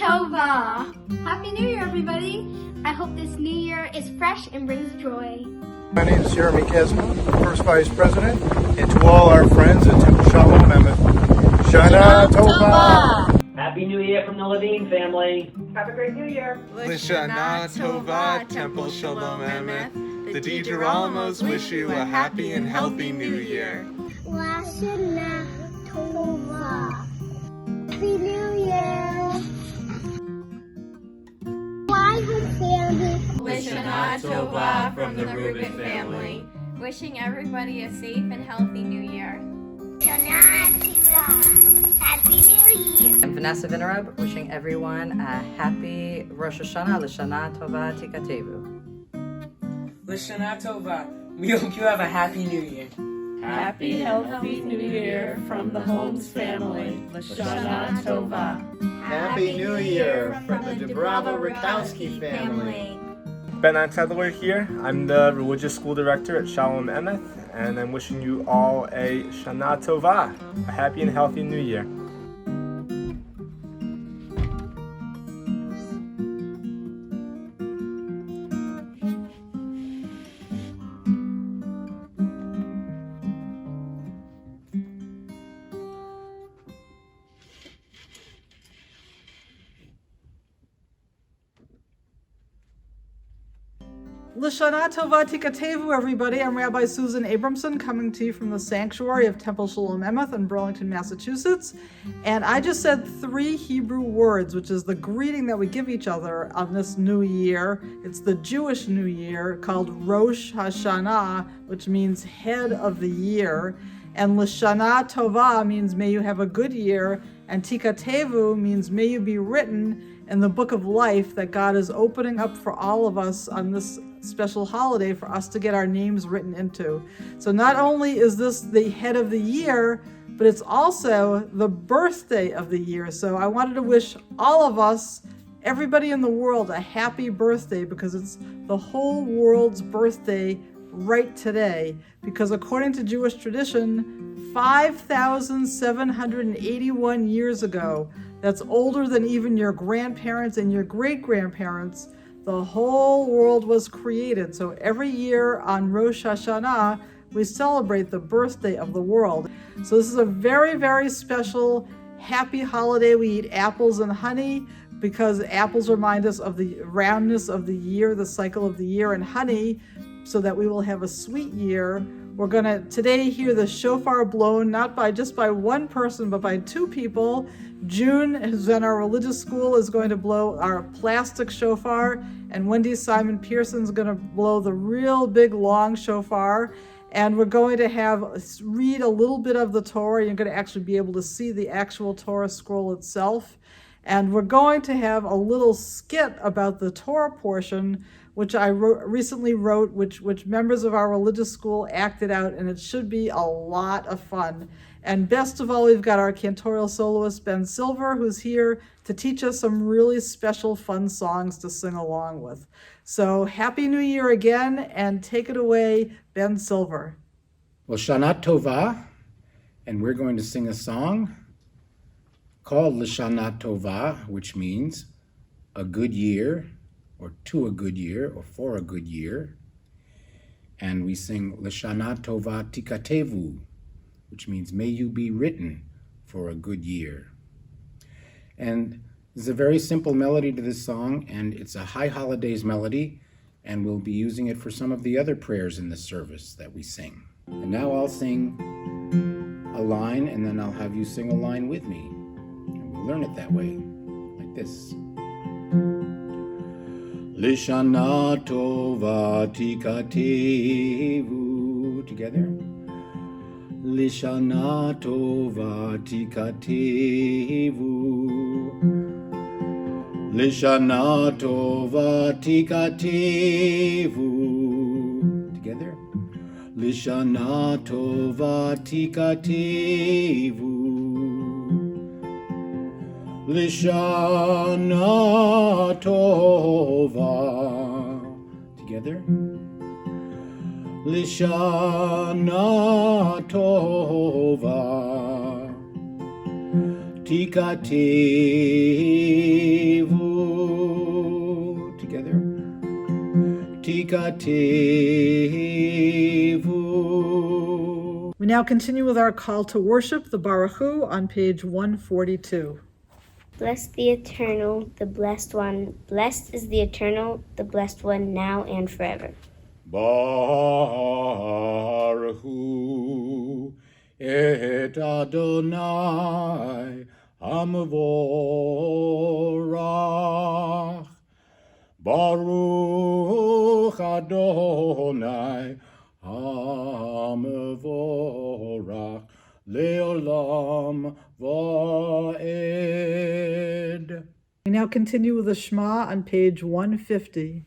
Tova! Happy New Year, everybody! I hope this new year is fresh and brings joy. My name is Jeremy Kesman, First Vice President, and to all our friends at Temple Shalom Emeth, Shana Tova! Happy New Year from the Levine family. Have a great New Year. Lishana Tova, Temple Shalom Emeth. The DiGirolamos wish you a happy and healthy New Year. Lashana Tova. Happy New Year! Lishana Tova from the Reuben family. Wishing everybody a safe and healthy New Year. Happy New Year! I'm Vanessa Vinarab, wishing everyone a happy Rosh Hashanah, Lishana Tova Tikatevu. Lishana Tova, we hope you have a happy New Year. Happy, healthy New Year from the Holmes family. Lashana Tova. Happy New Year from the Dubrava-Rakowski family. Ben Antedler here. I'm the religious school director at Shalom Emeth, and I'm wishing you all a Shana Tova, a happy and healthy New Year. L'Shana Tova Tikatevu, everybody. I'm Rabbi Susan Abramson, coming to you from the sanctuary of Temple Shalom Emeth in Burlington, Massachusetts. And I just said 3 Hebrew words, which is the greeting that we give each other on this new year. It's the Jewish New Year, called Rosh Hashanah, which means head of the year. And L'Shana Tova means may you have a good year. And Tikatevu means may you be written in the book of life that God is opening up for all of us on this special holiday for us to get our names written into. So not only is this the head of the year, but it's also the birthday of the year. So I wanted to wish all of us, everybody in the world, a happy birthday, because it's the whole world's birthday right today. Because according to Jewish tradition, 5,781 years ago, that's older than even your grandparents and your great-grandparents, the whole world was created. So every year on Rosh Hashanah, we celebrate the birthday of the world. So this is a very, very special, happy holiday. We eat apples and honey because apples remind us of the roundness of the year, the cycle of the year, and honey so that we will have a sweet year. We're going to today hear the shofar blown, not by just by one person, but by 2 people. June, who's in our religious school, is going to blow our plastic shofar, and Wendy Simon Pearson's going to blow the real big long shofar. And we're going to read a little bit of the Torah. You're going to actually be able to see the actual Torah scroll itself. And we're going to have a little skit about the Torah portion, which I recently wrote, which members of our religious school acted out, and it should be a lot of fun. And best of all, we've got our Cantorial Soloist Ben Silver, who's here to teach us some really special fun songs to sing along with. So Happy New Year again, and take it away, Ben Silver. Well, Shana Tova, and we're going to sing a song called L'Shana Tova, which means a good year, or to a good year, or for a good year. And we sing L'Shana Tova Tikatevu, which means may you be written for a good year. And there's a very simple melody to this song, and it's a High Holidays melody, and we'll be using it for some of the other prayers in the service that we sing. And now I'll sing a line, and then I'll have you sing a line with me. And we'll learn it that way, like this. L'Shana Tova Tikatevu. Together. L'Shana Tova Tikatevu. L'Shana Tova Tikatevu. Together. L'Shana Tova Tikatevu. L'Shana Tova. Together. L'Shana Tova Tikatevu. Together. Tikatevu. We now continue with our call to worship, the Baruch Hu, on page 142. Bless the Eternal, the Blessed One. Blessed is the Eternal, the Blessed One, now and forever. Baruch Hu et Adonai Hamavorach. Baruch Adonai Hamavorach Leolam Va'ed. We now continue with the Shema on page 150.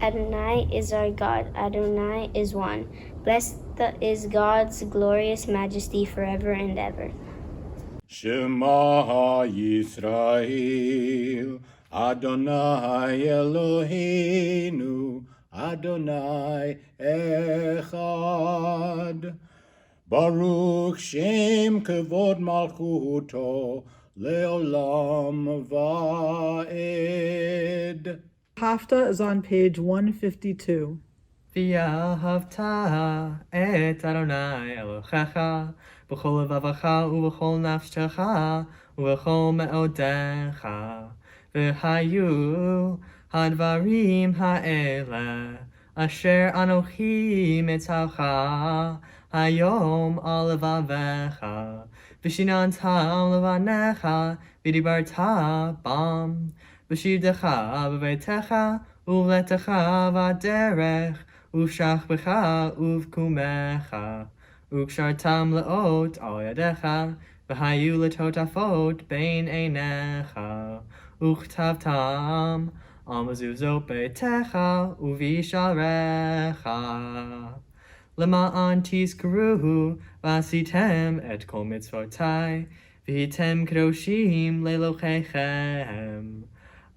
Adonai is our God. Adonai is one. Blessed is God's glorious majesty forever and ever. Shema Yisrael, Adonai Eloheinu, Adonai Echad. Baruch Shem Kevod Malchuto, Leolam Va'ed. Hafta is on page 152. V'yahavta et Adonai Elohecha b'chol levavecha u'b'chol nafshecha u'b'chol me'odecha v'hayu hadvarim ha'ele asher anochi mitzavcha hayom al levavecha v'shinantam levanecha v'dibarta bam v'shivdecha b'veitecha u'vletecha v'aderech u'shachbecha u'vkumecha u'kshartam le'ot al yadecha v'hayu letotafot bein einecha u'chtavtam al mezuzot beitecha u'visharecha lema'an tizkaruhu v'asitem et kol mitzvotai v'hitem kadoshim le'elohechem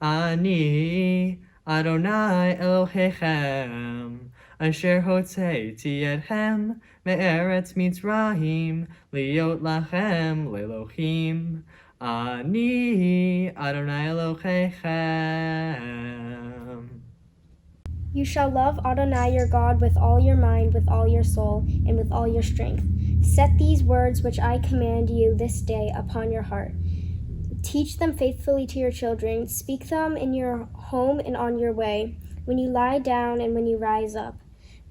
Ani Adonai Elohechem Asher hotzeiti etchem me'eretz Mitzrayim liot lachem le'elohim Ani Adonai Elohechem. You shall love Adonai your God with all your mind, with all your soul, and with all your strength. Set these words which I command you this day upon your heart. Teach them faithfully to your children. Speak them in your home and on your way, when you lie down and when you rise up.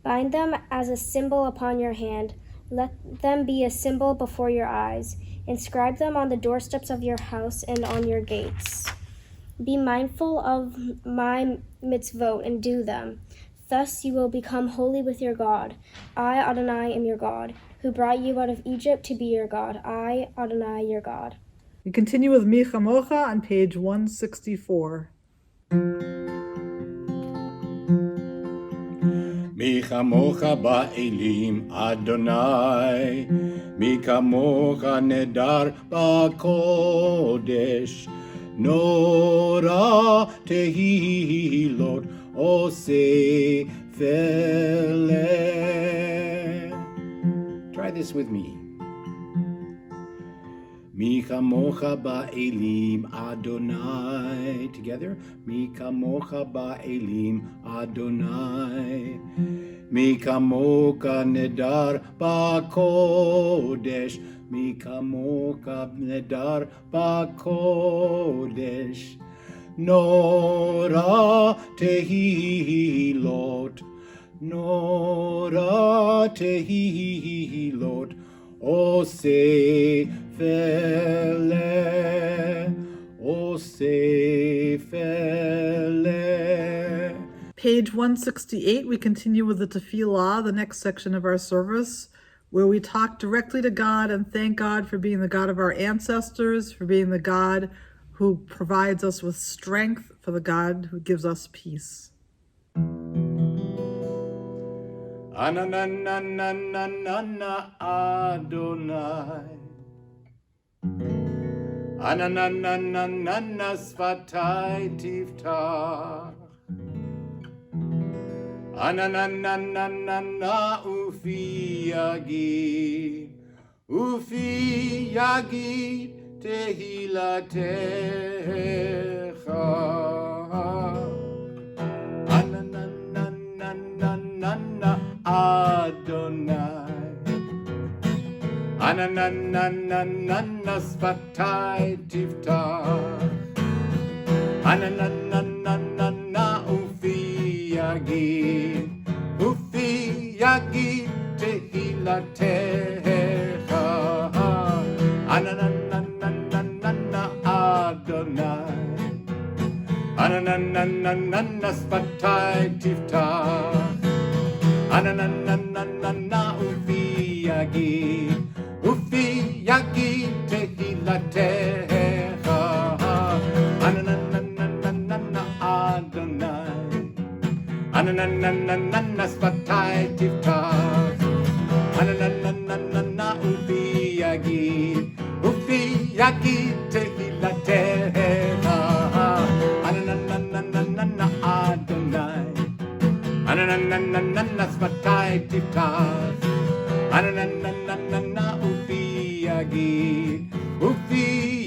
Bind them as a symbol upon your hand. Let them be a symbol before your eyes. Inscribe them on the doorsteps of your house and on your gates. Be mindful of my mitzvot and do them. Thus you will become holy with your God. I, Adonai, am your God, who brought you out of Egypt to be your God. I, Adonai, your God. We continue with Mi Chamocha on page 164. Mi chamocha ba'elim Adonai, mi kamocha nedar ba'kodesh, nora tehilot ose fele. Try this with me. Mi kamocha ba'elim Adonai. Together. Mi kamocha ba'elim Adonai. Mi kamocha nedar ba'kodesh. Mi kamocha nedar ba'kodesh. Nora tehilot. Nora tehilot. Ose fele, ose fele. Page 168, we continue with the Tefillah, the next section of our service, where we talk directly to God and thank God for being the God of our ancestors, for being the God who provides us with strength, for the God who gives us peace. Anananananana Adonai. Anananananana Sfatai Tiftach. Anananananana Ufi Yagid. Ufi Yagid tehilatecha. Anananananana Adonai. Anananananana sfatai tiftach. Anananananana ufi yagid tehilatecha. Anananananana Adonai. Anananananana sfatai tiftach. Anananananana ufi yagid tehilatecha. Anananananana Adonai. Anananananana sfatai tiftach. Anananananana ufi yagid tehilatecha. Anananananana Adonai. Anananananana sfatai tiftach. Anananananana ufi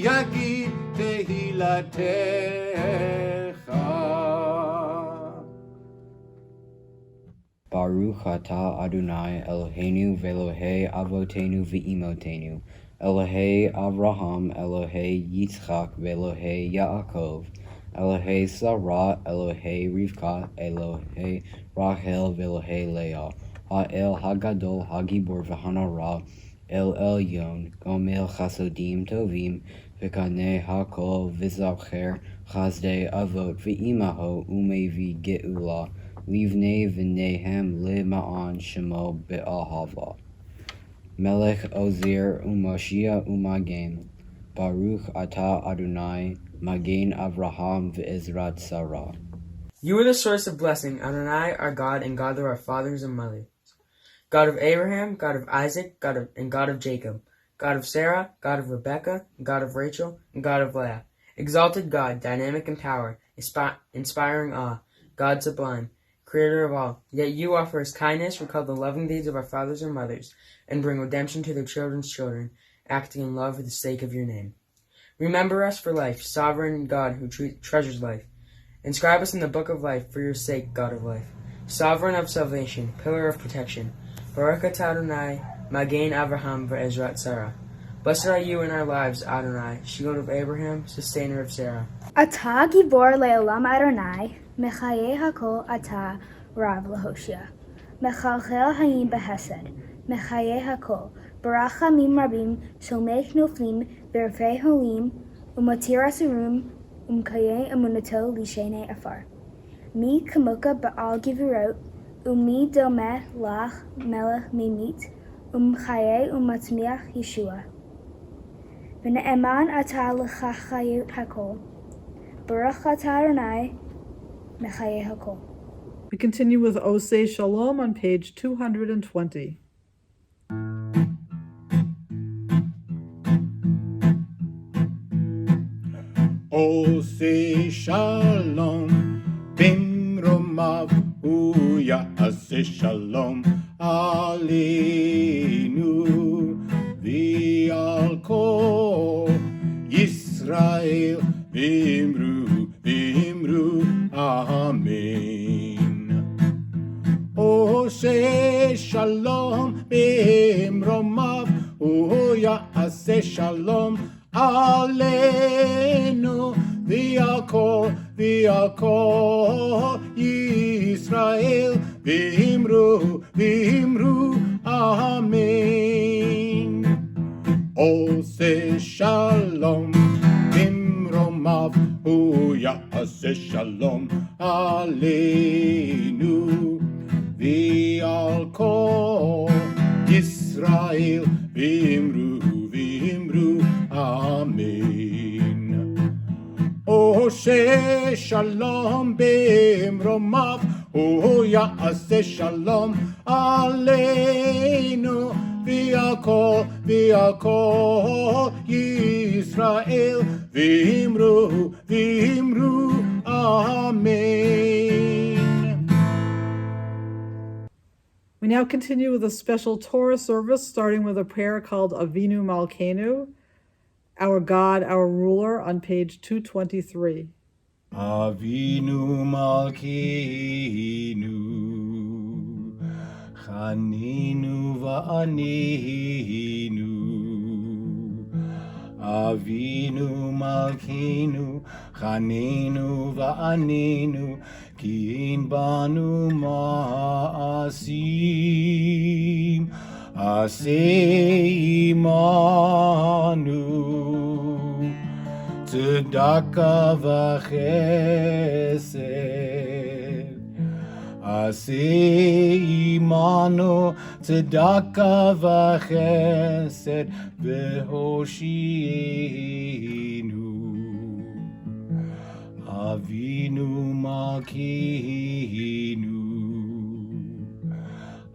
yagid tehilatecha. Baruch atah Adonai Eloheinu ve'Elohei Avotenu ve'Imotenu, Elohei Avraham, Elohei Yitzchak, ve'Elohei Yaakov, Elohei Sarah, Elohei Rivka, Elohei Rachel, ve'Elohei Leah, Ha'el Hagadol Hagibor v'Hanara, El Elyon, Gomel Chasodim Tovim, V'kaneh Hakol V'zacher, Chazdei Avot V'imaho Umevi Geula, Livnei V'nehem Le'ma'an Shemo Be'ahava. Melech Ozir Umashia Umagen, Baruch atah Adonai, Magen Avraham V'Ezrat Sarah. You are the source of blessing, Adonai, our God, and God of our fathers and mothers. God of Abraham, God of Isaac, God of Jacob, God of Sarah, God of Rebekah, God of Rachel, and God of Leah. Exalted God, dynamic in power, inspiring awe, God sublime, creator of all. Yet you offer us kindness, recall the loving deeds of our fathers and mothers, and bring redemption to their children's children, acting in love for the sake of your name. Remember us for life, sovereign God who treasures life. Inscribe us in the book of life for your sake, God of life. Sovereign of salvation, pillar of protection. Baruch atah Adonai, Magen Avraham V'Ezrat Sarah. Blessed are you in our lives, Adonai, shield of Abraham, sustainer of Sarah. Atah gibor le'olam Adonai, mechayeh hakol atah rav lahoshia. Mechalchel hayim behesed, mechayeh hakol. Barach hamim rabim, shomech noflim, berfei holim, umatir asurim, umkayeh amunato lishene afar. Mi kamoka ba'al givurot, umi domeh lach melech mimit, umchaye umatmiach Yeshua. V'ne'eman atah l'chachayut hakol. Baruch atah Adonai, mechayeh hakol. We continue with Oseh Shalom on page 220. Oseh Shalom bimromav u'ya'aseh shalom aleinu v'al kol Yisrael v'imru amen. Oseh Shalom bimromav u'ya'aseh shalom aleinu v'al kol Yisrael v'imru amen. Oseh Shalom bimromav u'ya'aseh shalom aleinu v'al kol Yisrael v'imru amen. Oseh Shalom bimromav u'ya'aseh shalom aleinu v'al kol Yisrael v'imru amen. We now continue with a special Torah service, starting with a prayer called Avinu Malkeinu. our God, our ruler, on page 223. Avinu Malkeinu, Chaninu Va'aninu. Avinu Malkeinu, Chaninu Va'aninu, Ki in banu ma'asim, Aseh imanu, Tzedakah v'chesed. Aseh imanu, Tzedakah v'chesed, v'hoshienu. Avinu Malkeinu,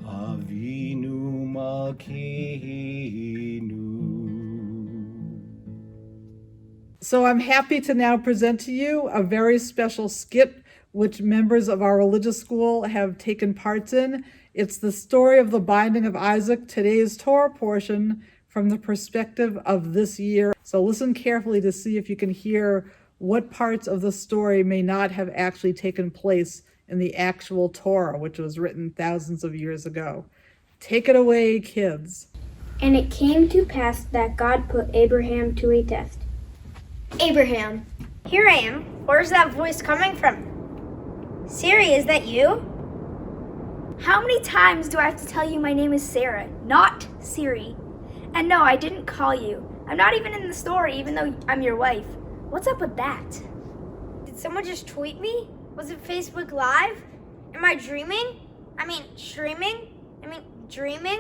Avinu Malkeinu. So I'm happy to now present to you a very special skit which members of our religious school have taken parts in. It's the story of the binding of Isaac, today's Torah portion from the perspective of this year. So listen carefully to see if you can hear what parts of the story may not have actually taken place in the actual Torah, which was written thousands of years ago. Take it away, kids. And it came to pass that God put Abraham to a test. Abraham. Here I am. Where's that voice coming from? Siri, is that you? How many times do I have to tell you my name is Sarah, not Siri? And no, I didn't call you. I'm not even in the story, even though I'm your wife. What's up with that? Did someone just tweet me? Was it Facebook Live? Am I dreaming? Dreaming?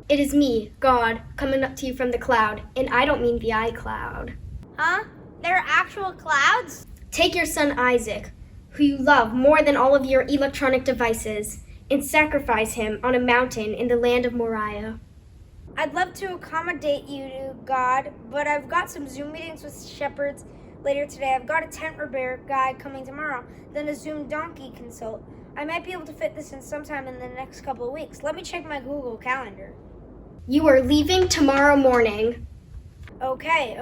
It is me, God, coming up to you from the cloud, and I don't mean the iCloud. Huh? There are actual clouds? Take your son Isaac, who you love more than all of your electronic devices, and sacrifice him on a mountain in the land of Moriah. I'd love to accommodate you, God, but I've got some Zoom meetings with shepherds later today. I've got a tent repair guy coming tomorrow, then a Zoom donkey consult. I might be able to fit this in sometime in the next couple of weeks. Let me check my Google Calendar. You are leaving tomorrow morning. Okay.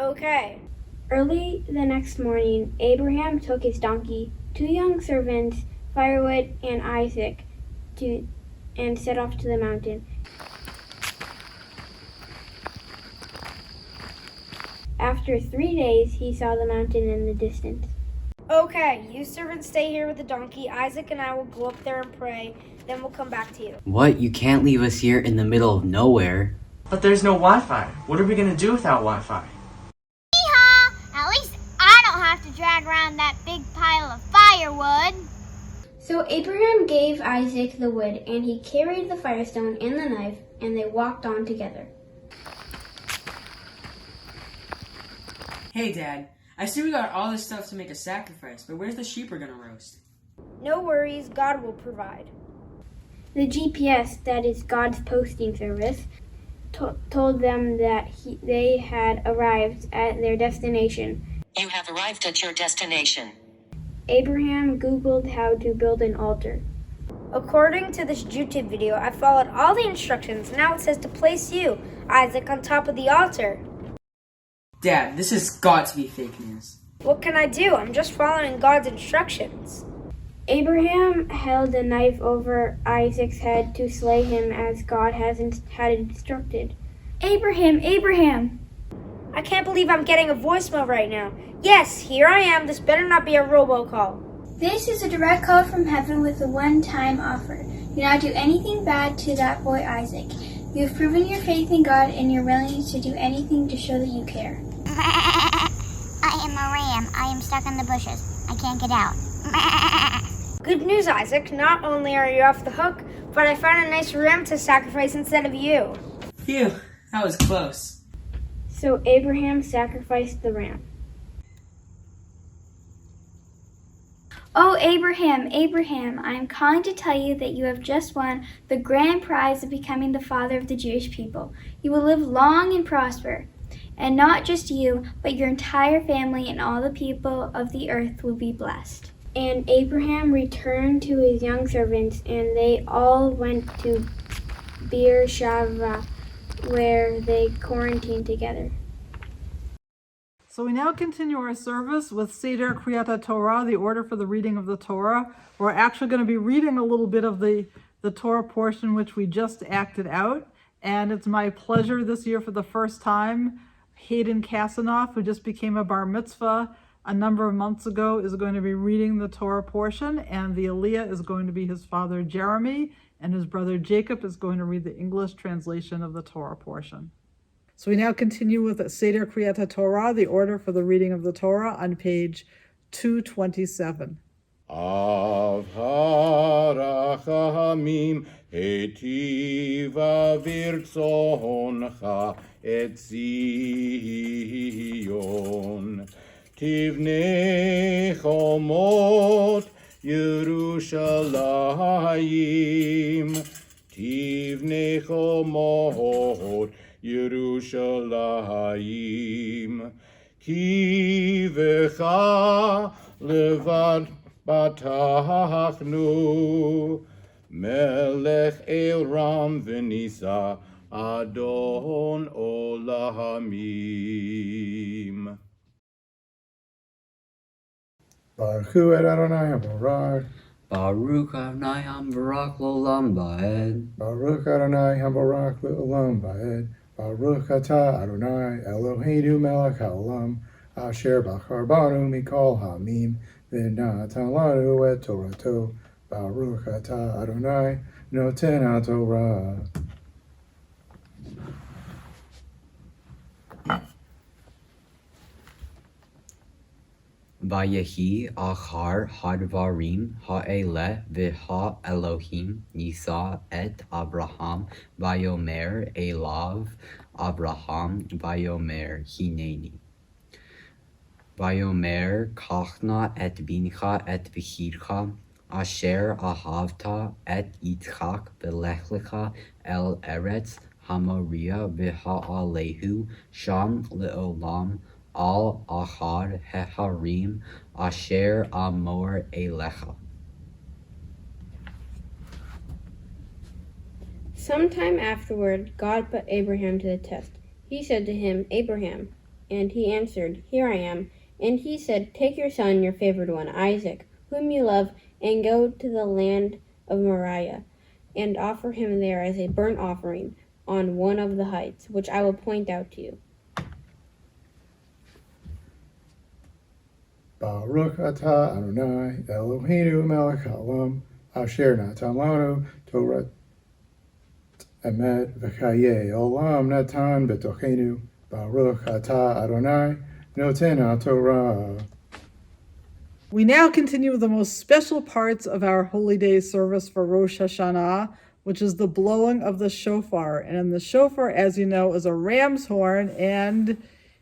Early the next morning, Abraham took his donkey, 2 young servants, firewood, and Isaac, and set off to the mountain. After 3 days, he saw the mountain in the distance. Okay, you servants stay here with the donkey. Isaac and I will go up there and pray, then we'll come back to you. What? You can't leave us here in the middle of nowhere. But there's no Wi-Fi. What are we gonna do without Wi-Fi? Yeehaw! At least I don't have to drag around that big pile of firewood. So Abraham gave Isaac the wood, and he carried the firestone and the knife, and they walked on together. Hey, Dad. I see we got all this stuff to make a sacrifice, but where's the sheep we're gonna roast? No worries, God will provide. The GPS, that is God's posting service, told them that they had arrived at their destination. You have arrived at your destination. Abraham Googled how to build an altar. According to this YouTube video, I followed all the instructions. Now it says to place you, Isaac, on top of the altar. Dad, this has got to be fake news. What can I do? I'm just following God's instructions. Abraham held a knife over Isaac's head to slay him as God had instructed. Abraham! I can't believe I'm getting a voicemail right now. Yes, here I am. This better not be a robocall. This is a direct call from heaven with a one-time offer. Do not do anything bad to that boy Isaac. You have proven your faith in God and your willingness to do anything to show that you care. I am a ram. I am stuck in the bushes. I can't get out. Good news, Isaac. Not only are you off the hook, but I found a nice ram to sacrifice instead of you. Phew, that was close. So Abraham sacrificed the ram. Oh, Abraham, I am calling to tell you that you have just won the grand prize of becoming the father of the Jewish people. You will live long and prosper. And not just you, but your entire family and all the people of the earth will be blessed. And Abraham returned to his young servants, and they all went to Beersheba, where they quarantined together. So we now continue our service with Seder Kriyat Torah, the order for the reading of the Torah. We're actually going to be reading a little bit of the Torah portion which we just acted out. And it's my pleasure this year for the first time, Hayden Kasanoff, who just became a bar mitzvah a number of months ago, is going to be reading the Torah portion, and the Aliyah is going to be his father Jeremy, and his brother Jacob is going to read the English translation of the Torah portion. So we now continue with Seder Kriyat Torah, the order for the reading of the Torah, on page 227. Avharachamim hetiva virtzoncha et Zion tivnei chomot Yerushalayim tivnei chomot Yerushalayim ki vecha levad Batachnu Melech Elram Venisa Adon Olamim. Baruch Hu et Adonai HaBarak. Baruch Adonai HaBarak L'olam Va'ed. Baruch Adonai HaBarak L'olam Va'ed. Baruch Atah Adonai Eloheinu Melech HaOlam Asher Bachar Banu Mikol Hamim V'natan Lanu et Torato. Baruch Atah Adonai Noten HaTorah. Vayehi achar hadvarim ha'eleh v'ha Elohim nisa et Abraham vayomer elav Abraham vayomer hineni. Vayomer kachna et bincha et v'chircha asher ahavta et Yitzchak v'lech lecha el eretz hamoria v'ha'alehu sham le'olam al achar heharim asher amor elecha. Sometime afterward, God put Abraham to the test. He said to him, Abraham, and he answered, Here I am. And he said, Take your son, your favored one, Isaac, whom you love, and go to the land of Moriah, and offer him there as a burnt offering on one of the heights, which I will point out to you. Baruch Atah Adonai Eloheinu Melech HaOlam Asher Natan Lanu Torah Emet V'chayei Olam Natan B'tochenu. Baruch Atah Adonai Noten HaTorah. We now continue with the most special parts of our Holy Day service for Rosh Hashanah, which is the blowing of the shofar. And the shofar, as you know, is a ram's horn, and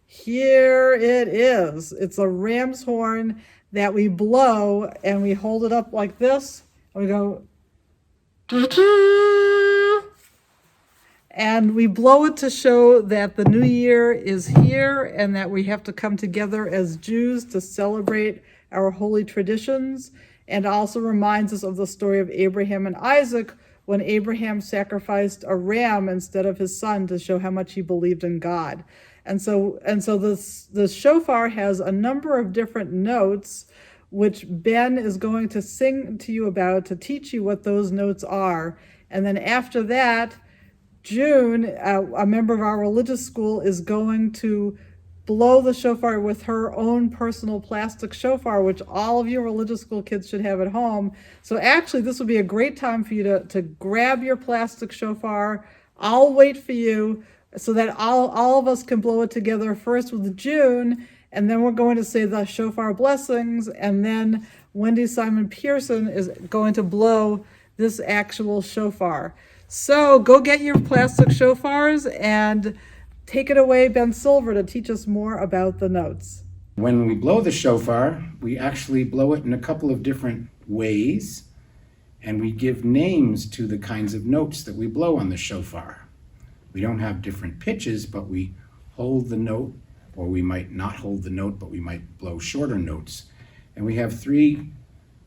here it is. It's a ram's horn that we blow, and we hold it up like this, and we go, and we blow it to show that the new year is here and that we have to come together as Jews to celebrate our holy traditions, and also reminds us of the story of Abraham and Isaac, when Abraham sacrificed a ram instead of his son to show how much he believed in God. And so the shofar has a number of different notes, which Ben is going to sing to you about to teach you what those notes are. And then after that, June, a member of our religious school, is going to blow the shofar with her own personal plastic shofar, which all of your religious school kids should have at home. So actually, this would be a great time for you to grab your plastic shofar. I'll wait for you so that all of us can blow it together, first with June, and then we're going to say the shofar blessings, and then Wendy Simon Pearson is going to blow this actual shofar. So go get your plastic shofars and take it away, Ben Silver, to teach us more about the notes. When we blow the shofar, we actually blow it in a couple of different ways, and we give names to the kinds of notes that we blow on the shofar. We don't have different pitches, but we hold the note, or we might not hold the note, but we might blow shorter notes. And we have three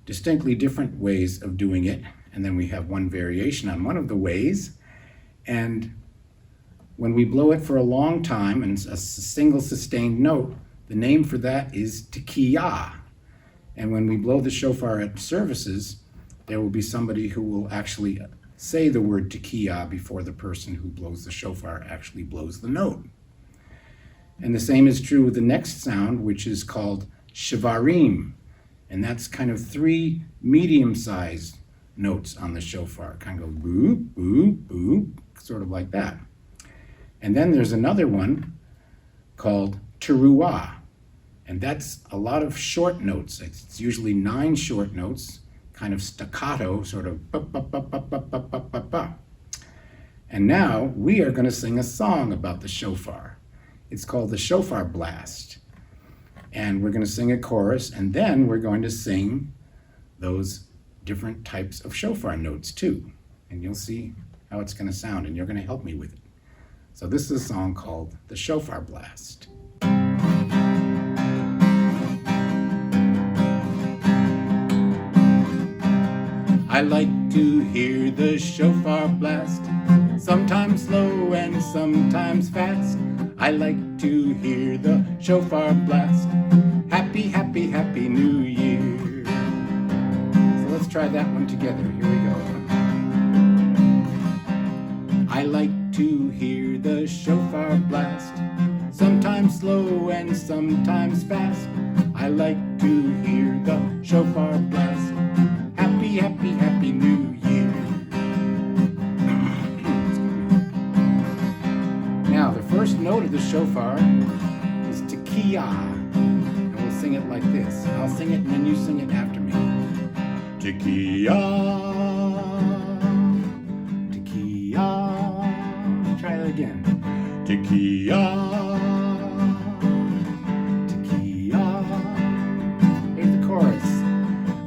distinctly different ways of doing it, and then we have one variation on one of the ways. And when we blow it for a long time, and it's a single sustained note, The name for that is Tekiyah. And when we blow the shofar at services, there will be somebody who will actually say the word Tekiyah before the person who blows the shofar actually blows the note. And the same is true with the next sound, which is called Shivarim. And that's kind of 3 medium-sized notes on the shofar. Kind of go boop, boop, boop, sort of like that. And then there's another one called Teruah. And that's a lot of short notes. It's usually 9 short notes, kind of staccato, sort of ba ba ba ba ba ba ba ba ba. And now we are going to sing a song about the shofar. It's called the Shofar Blast. And we're going to sing a chorus, and then we're going to sing those different types of shofar notes too. And you'll see how it's going to sound, and you're going to help me with it. So this is a song called the Shofar Blast. I like to hear the shofar blast, sometimes slow and sometimes fast. I like to hear the shofar blast. Happy, happy, happy New Year. So let's try that one together. Here we go. I like to hear the shofar blast, sometimes slow and sometimes fast. I like to hear the shofar blast. Happy, happy, happy New Year. Now, the first note of the shofar is Tekiyah. And we'll sing it like this. I'll sing it and then you sing it after me. Tekiyah, Tekiyah. Try that again. Tekiyah, Tekiyah. Here's the chorus.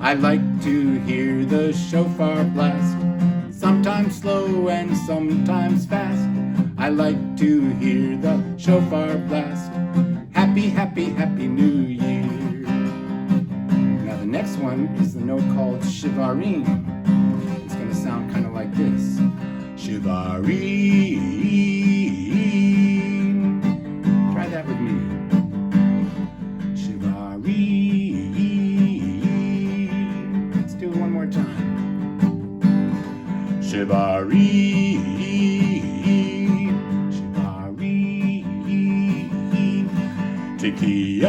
I like to hear the shofar blast, sometimes slow and sometimes fast. I like to hear the shofar blast. Happy, happy, happy New Year. Now the next one is the note called Shivarim. It's going to sound kind of like this. Shivarim. Try that with me. Shivarim. Let's do it one more time. Shivarim. Tekiyah,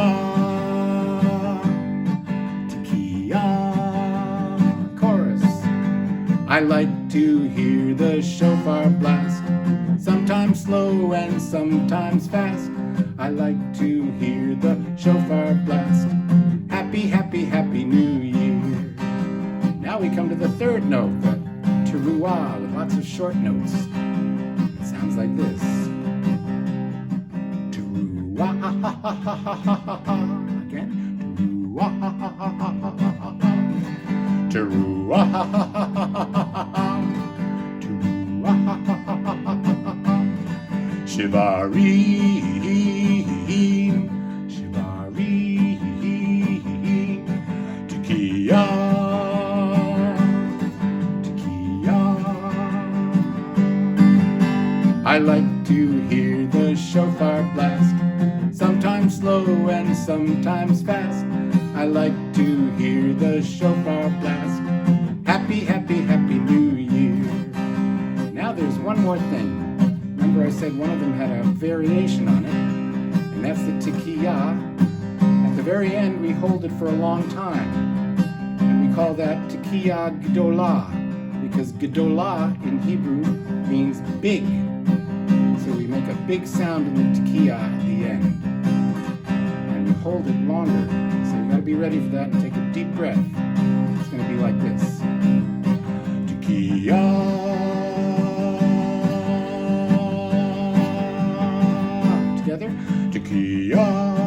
Tekiyah. Chorus. I like to hear the shofar blast, sometimes slow and sometimes fast. I like to hear the shofar blast. Happy, happy, happy New Year. Now we come to the third note, the teruah, with lots of short notes. It sounds like this. Again. Teruah. Shivarim. Shivarim. Tekiyah. I like to hear the shofar blast, sometimes slow and sometimes fast. I like to hear the shofar blast. Happy, happy, happy New Year. Now there's one more thing. Remember I said one of them had a variation on it, and that's the Tekiyah. At the very end we hold it for a long time, and we call that Tekiyah Gdolah, because Gdolah in Hebrew means big. So we make a big sound in the Tekiyah at the end. And we hold it longer. So you gotta be ready for that and take a deep breath. It's gonna be like this. Tekiyah. Together. Tekiyah.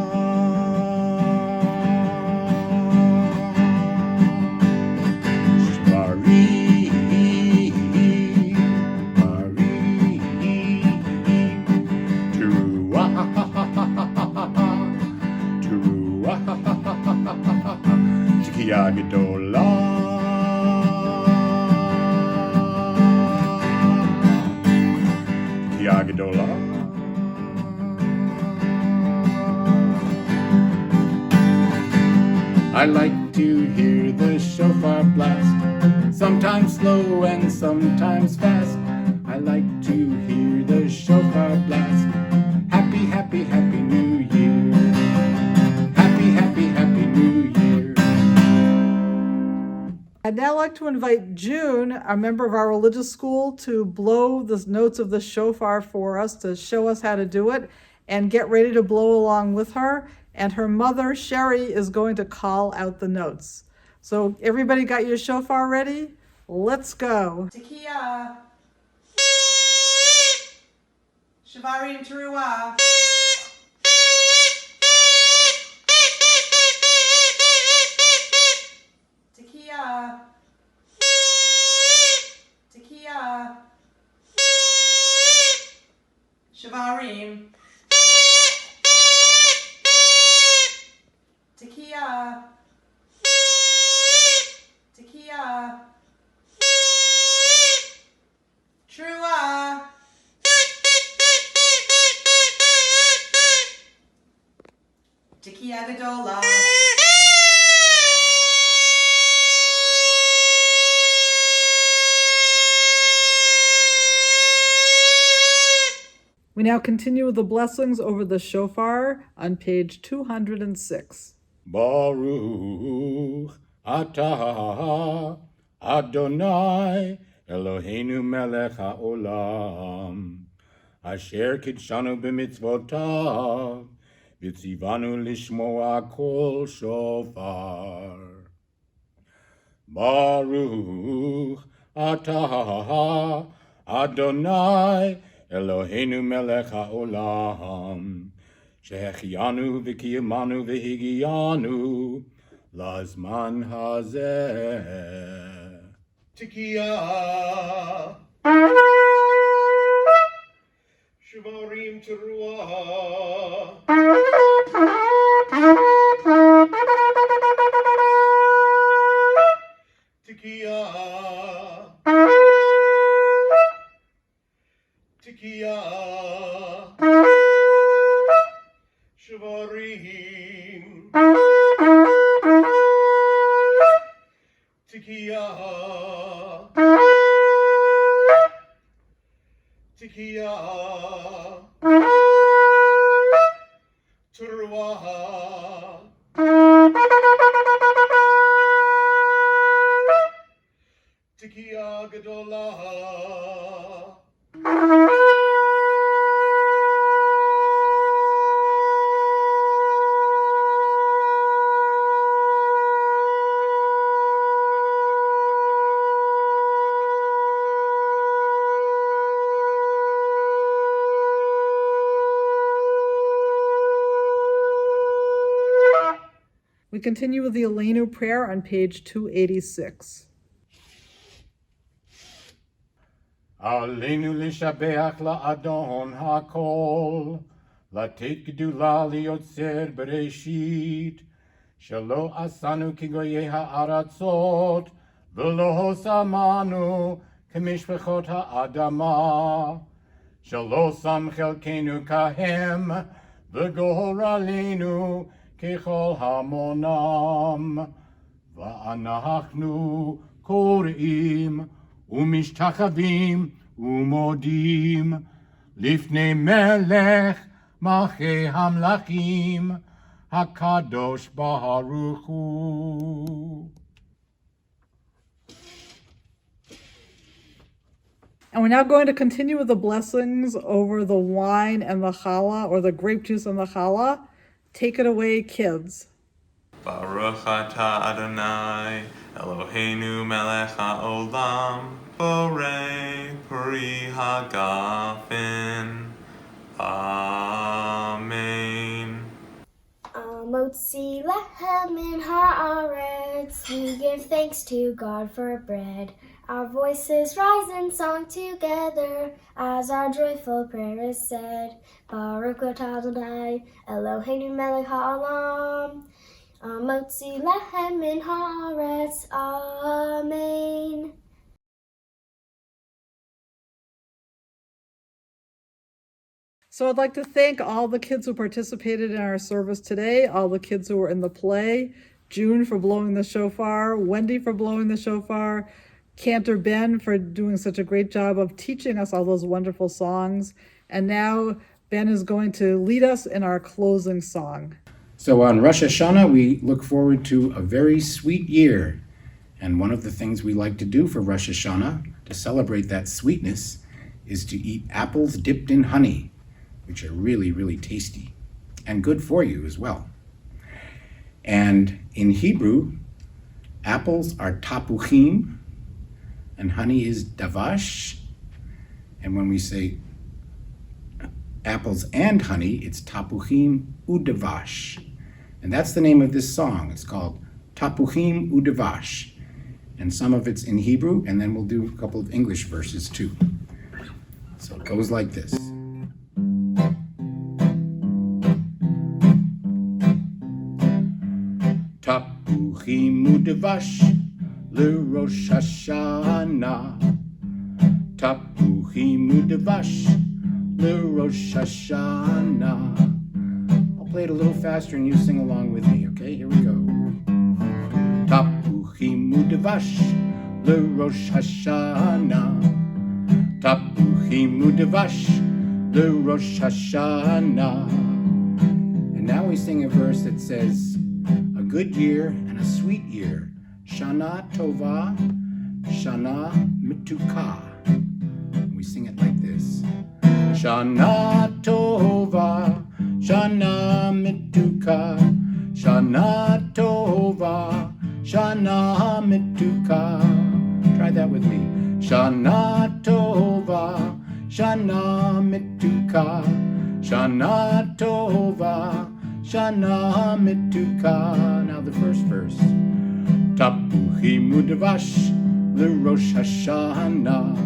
Tekiyah Gdolah. Tekiyah Gdolah. I like to hear the shofar blast, sometimes slow and sometimes fast. I like to hear the shofar blast. Happy, happy, happy New Year. Happy, happy, happy New Year. I'd now like to invite June, a member of our religious school, to blow the notes of the shofar for us, to show us how to do it, and get ready to blow along with her. And her mother, Sherry, is going to call out the notes. So everybody got your shofar ready? Let's go. Tekiah. Shavarim Teruah. Tekiah. Tekiah. Shavarim. Tekiah. Tekiah. Teruah. Tekiah Gadolah. We now continue with the blessings over the shofar on page 206. Baruch atah Adonai Eloheinu melech haolam asher kidshanu b'mitzvotav v'tzivanu lishmoa kol shofar. Baruch atah Adonai Eloheinu melech haolam שהחיינו וקיימנו והגיענו לזמן הזה. תקיעה שברים תרועה תקיעה תקיעה shvarim tekiah tekiah teruah tekiah gadolah. We continue with the Aleinu prayer on page 286. Aleinu lishabeach la'adon hakol, לתת גדולה ליוצר בראשית, שלא עשנו כגויי הארצות, ולא שמנו כמשפחות האדמה, שלא שם חלקנו כהם, וגורלנו ככל המונם. ואנחנו קוראים ומשתחווים ומודים לפני מלך מלכי המלכים, הקדוש ברוך הוא. And we're now going to continue with the blessings over the wine and the challah, or the grape juice and the challah. Take it away, kids. Baruch atah Adonai Eloheinu melech haolam borei peri hagafen. Amen. Motzi lechem min haaretz, we give thanks to God for bread. Our voices rise in song together as our joyful prayer is said. Baruch atah Adonai Eloheinu melech haolam, motzi lechem min haaretz. Amen. So I'd like to thank all the kids who participated in our service today, all the kids who were in the play, June for blowing the shofar, Wendy for blowing the shofar, Cantor Ben for doing such a great job of teaching us all those wonderful songs. And now Ben is going to lead us in our closing song. So on Rosh Hashanah, we look forward to a very sweet year. And one of the things we like to do for Rosh Hashanah, to celebrate that sweetness, is to eat apples dipped in honey, which are really, really tasty and good for you as well. And in Hebrew, apples are tapuchim, and honey is davash. And when we say apples and honey, it's tapuchim udavash. And that's the name of this song. It's called Tapuchim Udavash. And some of it's in Hebrew, and then we'll do a couple of English verses too. So it goes like this. Tapuchim Udavash LeRosh Hashanah. Tapuchim Udavash LeRosh Hashanah. I'll play it a little faster and you sing along with me, okay? Here we go. Tapuchim Udavash LeRosh Hashanah. Tapuchim Udavash LeRosh Hashanah. And now we sing a verse that says, a good year and a sweet year. Shana Tova, Shana Mituka. We sing it like this. Shana Tova, Shana Mituka, Shana Tova, Shana Mituka. Try that with me. Shana Tova, Shana Mituka, Shana Tova, Shana Mituka. Now the first verse. Tapuchim Udavash LeRosh Hashanah.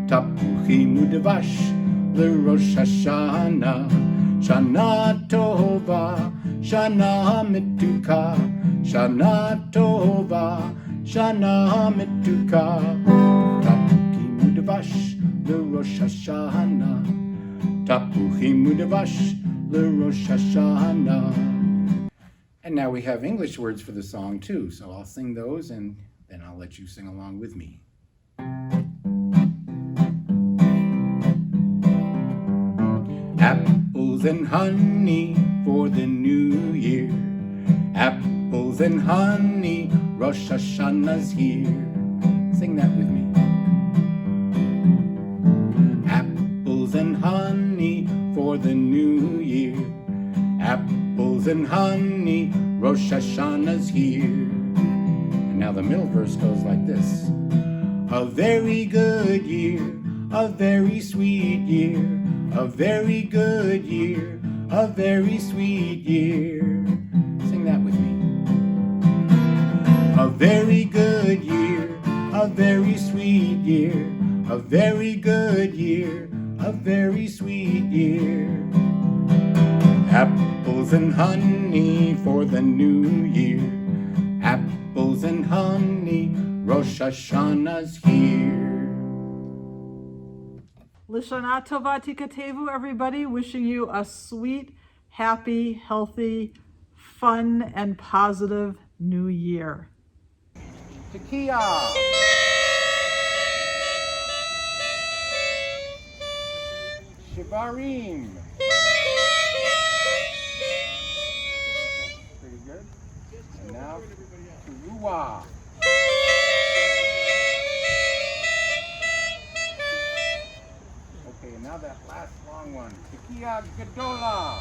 Tapuchim Udavash LeRosh Hashanah. Shana Tova, Shana Mituka, Shana Tova, Shana Mituka. Tapuchim Udavash LeRosh Hashanah. Tapuchim Udavash LeRosh Hashanah. And now we have English words for the song too, so I'll sing those and then I'll let you sing along with me. Apples and honey for the new year. Apples and honey, Rosh Hashanah's here. Sing that with me. Apples and honey for the new year. Apples and honey, Rosh Hashanah's here. And now the middle verse goes like this. A very good year, a very sweet year, a very good year, a very sweet year. Sing that with me. A very good year, a very sweet year, a very good year, a very sweet year. Apples and honey for the new year. Apples and honey, Rosh Hashanah's here. L'shana tova tikatevu, everybody. Wishing you a sweet, happy, healthy, fun, and positive new year. Tekiah! Shivarim! Pretty good. And now, Teruah. Okay, and now that last long one. Tekiah Gedolah.